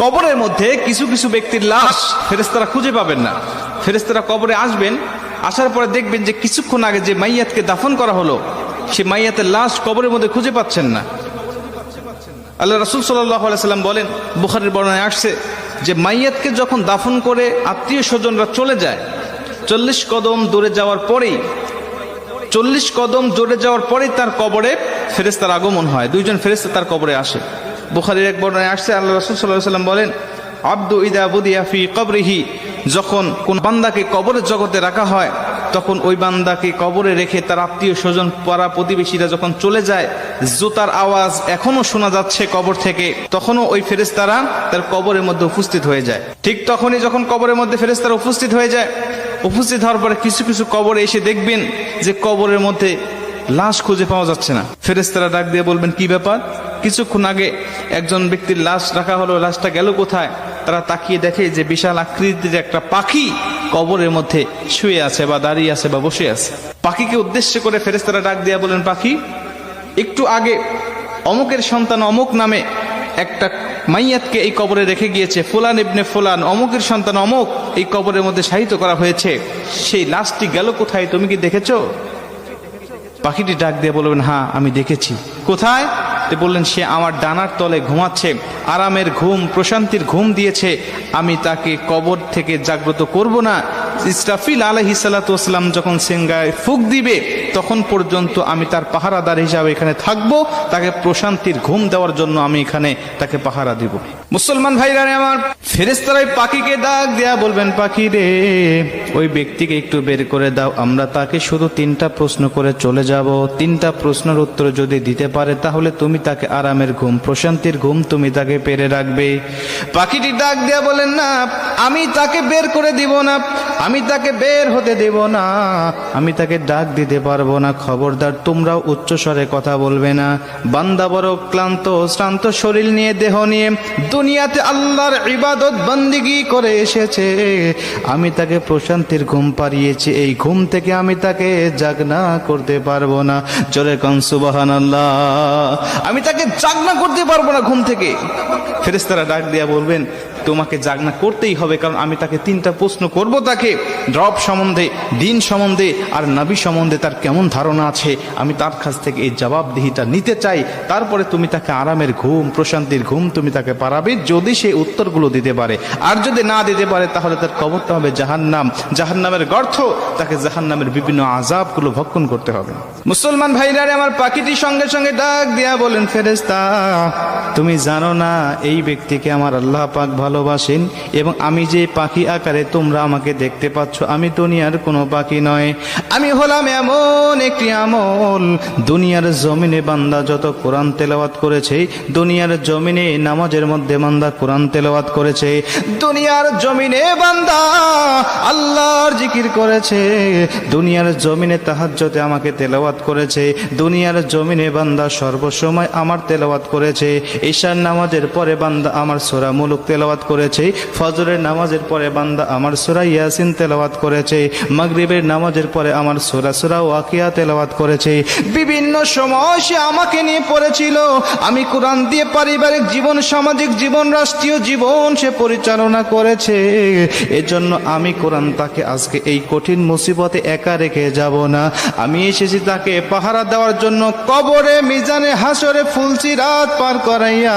কবরের মধ্যে কিছু কিছু ব্যক্তির লাশ ফেরেশতারা খুঁজে পাবেন না। ফেরেশতারা কবরে আসবেন, আসার পরে দেখবেন যে কিছুক্ষণ আগে যে মাইয়াতকে দাফন করা হলো সে মাইয়াতের লাশ কবরের মধ্যে খুঁজে পাচ্ছেন না। আল্লাহ রাসূল সাল্লাল্লাহু আলাইহি সাল্লাম বলেন, বুখারীর বর্ণনায় আসছে যে মাইয়াতকে যখন দাফন করে আত্মীয় স্বজনরা চলে যায়, 40 কদম দূরে যাওয়ার পরেই তার কবরে ফেরেশতার আগমন হয়। দুইজন ফেরেশতা তার কবরে আসে। বুখারীর এক বর্ণনায় আসছে, আল্লাহ রাসূল সাল্লাল্লাহু আলাইহি সাল্লাম বলেন, আব্দু ইদা বুদিয়া ফি কবরিহি, যখন কোন বান্দাকে কবরের জগতে রাখা হয় তখন ওই বান্দাকে কবরে রেখে তার আত্মীয় স্বজন পাড়া প্রতিবেশীরা যখন চলে যায়, জুতার আওয়াজ এখনো শোনা যাচ্ছে কবর থেকে, তখনও ওই ফেরেশতারা তার কবরের মধ্যে উপস্থিত হয়ে যায়। ঠিক তখনই যখন কবরের মধ্যে ফেরেশতারা উপস্থিত হয়ে যায়, উপস্থিত হওয়ার পরে কিছু কিছু কবরে এসে দেখবেন যে কবরের মধ্যে লাশ খুঁজে পাওয়া যাচ্ছে না। ফেরেশতারা ডাক দিয়ে বলবেন, কি ব্যাপার? কিছুক্ষণ আগে একজন ব্যক্তির লাশ রাখা হলো, লাশটা গেল কোথায়? তারা তাকিয়ে দেখে যে বিশাল আকৃতির একটা পাখি কবরের মধ্যে শুয়ে আছে বা দাঁড়িয়ে আছে বা বসে আছে। পাখিকে উদ্দেশ্য করে ফেরেশতারা ডাক দিয়ে বলেন, পাখি, একটু আগে অমুকের সন্তান অমুক নামে একটা মাইয়াতকে এই কবরে রেখে গিয়েছে, ফুলান ইবনে ফুলান, অমুকের সন্তান অমুক এই কবরের মধ্যে শায়িত করা হয়েছে, সেই লাশটি গেল কোথায়? তুমি কি দেখেছো? পাখিটি ডাক দিয়ে বলবেন, হ্যাঁ আমি দেখেছি। কোথায়? বললেন, সে আমার ডানার তলে ঘুমাচ্ছে, আরামের ঘুম, প্রশান্তির ঘুম দিয়েছে, আমি তাকে কবর থেকে জাগ্রত করব না। ইসরাফিল আলাইহিস সালাতু ওয়াস সালাম যখন সিংহায় ফুঁক দিবে তখন পর্যন্ত আমি তার পাহারাদার হিসাবে এখানে থাকবো, তাকে প্রশান্তির ঘুম দেওয়ার জন্য আমি এখানে তাকে পাহারা দিব। মুসলমান ভাইরা আমার, ফেরেশতারা পাখিকে ডাক দেয়া বলবেন, পাখি রে, ওই ব্যক্তিকে একটু বের করে দাও, আমরা তাকে শুধু 3টা প্রশ্ন করে চলে যাব। 3টা প্রশ্নের উত্তর যদি দিতে পারে তাহলে তুমি তাকে আরামের ঘুম, প্রশান্তির ঘুম তুমি তাকে পেরে রাখবে। পাখিটি ডাক দেয়া বলেন, না, আমি তাকে বের করে দিব না, আমি তাকে বের হতে দেব না, আমি তাকে ডাক দিতে পারবো না। খবরদার, তোমরাও উচ্চ স্বরে কথা বলবে না। বান্দা বড় ক্লান্ত শ্রান্ত শরীর নিয়ে, দেহ নিয়ে দুনিয়াতে আল্লাহর ইবাদত বন্দেগী করে এসেছে, আমি তাকে প্রশান্তির ঘুম পাড়িয়েছি, এই ঘুম থেকে আমি তাকে জাগনা করতে পারবো না। জোরে কোন সুবহানাল্লাহ। আমি তাকে জাগনা করতে পারবো না ঘুম থেকে। ফেরেশতারা ডাক দিয়া বলবেন, তোমাকে জাগনা করতেই হবে, কারণ আমি তাকে 3টা প্রশ্ন করব, তাকে রব সম্বন্ধে, দিন সম্বন্ধে আর নবী সম্বন্ধে তার কেমন ধারণা আছে, আমি তার কাছ থেকে এই জবাবদিহিটা নিতে চাই। তারপরে তুমি তাকে আরামের ঘুম, প্রশান্তির ঘুম তুমি তাকে পারাবে, যদি সে উত্তরগুলো দিতে পারে। আর যদি না দিতে পারে তাহলে তার কবরটা হবে জাহান্নাম, জাহান্নামের গর্ত, তাকে জাহান্নামের বিভিন্ন আযাবগুলো ভক্ষণ করতে হবে। মুসলমান ভাইরা আমার, পাখিটি সঙ্গে সঙ্গে ডাক দিয়া বলেন, ফেরেশতা, তুমি জানো না এই ব্যক্তিকে আমার আল্লাহ পাক ভালোবাসেন, এবং আমি যে পাখি আকারে তোমরা আমাকে দেখতে পাচ্ছ, আমি দুনিয়ার কোনো পাখি নয়, আমি হলাম এমন একটি আমল। দুনিয়ার জমিনে বান্দা যত কোরআন তেলাওয়াত করেছে, দুনিয়ার জমিনে নামাজের মধ্যে বান্দা কোরআন তেলাওয়াত করেছে, দুনিয়ার জমিনে বান্দা আল্লাহর জিকির করেছে, দুনিয়ার জমিনে তাহাজ্জুদে আমাকে তেলাওয়াত করেছে, দুনিয়ার জমিনে বান্দা সর্বসময় আমার তেলাওয়াত করেছে, ঈশার নামাজের পরে বান্দা আমার সূরা মুলক তেলাওয়াত করেছে, ফজরের নামাজের পরে বান্দা আমার সূরা ইয়াসিন তেলাওয়াত করেছে, মাগরিবের নামাজের পরে আমার সূরা ওয়াকিয়া তেলাওয়াত করেছে। বিভিন্ন সময় সে আমাকে নিয়ে পড়েছিল, আমি কোরআন দিয়ে পারিবারিক জীবন, সামাজিক জীবন, রাষ্ট্রীয় জীবন সে পরিচালনা করেছে। এজন্য আমি কোরআন তাকে আজকে এই কঠিন মুসিবতে একা রেখে যাব না। আমি এসেছি তাকে পাহারা দেওয়ার জন্য, কবরে, মিজানে, হাসরে ফুলসিরাত পার করাইয়া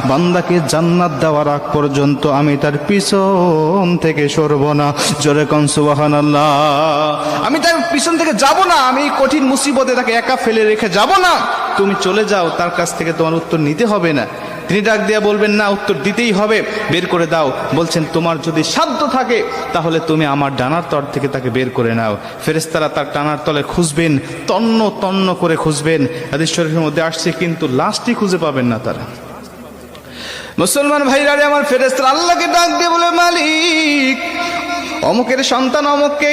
বান্দাকে জান্নাত দেওয়ার আগ পর্যন্ত আমি তার পিছন থেকে সরব না। জোরে কোন সুবহানাল্লাহ। আমি তার পিছন থেকে যাব না, আমি কঠিন মুসিবতে তাকে একা ফেলে রেখে যাব না। তুমি চলে যাও, তার কাছ থেকে তোমার উত্তর নিতে হবে না। তিনি ডাক দিয়া বলবেন, না, উত্তর দিতেই হবে, বের করে দাও। বলছেন, তোমার যদি সাধ্য থাকে তাহলে তুমি আমার ডানার তল থেকে তাকে বের করে নাও। ফেরেশতারা তার ডানার তলে খুঁজবেন, তন্ন তন্ন করে খুঁজবেন। হাদিস শরীফের মধ্যে আসছে, কিন্তু লাশটি খুঁজে পাবেন না তারা। মুসলমান ভাইরা আমার, ফেরেশতারা আল্লাহকে ডাক দিয়ে বলে, মালিক, অমুকের সন্তান অমুককে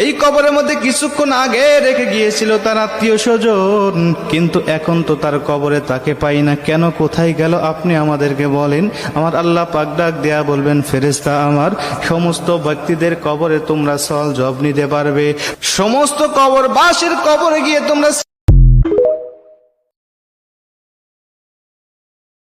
এই কবরের মধ্যে কিছুক্ষণ আগে রেখে গিয়েছিল তার আত্মীয় স্বজন, কিন্তু এখন তো তার কবরে তাকে পাই না, কেন, কোথায় গেল, আপনি আমাদেরকে বলেন। আমার আল্লাহ পাক ডাক দেয়া বলবেন, ফেরেশতা আমার, সমস্ত ব্যক্তিদের কবরে তোমরা সওয়াল জবাব নিতে পারবে, সমস্ত কবরবাসীর কবরে গিয়ে তোমরা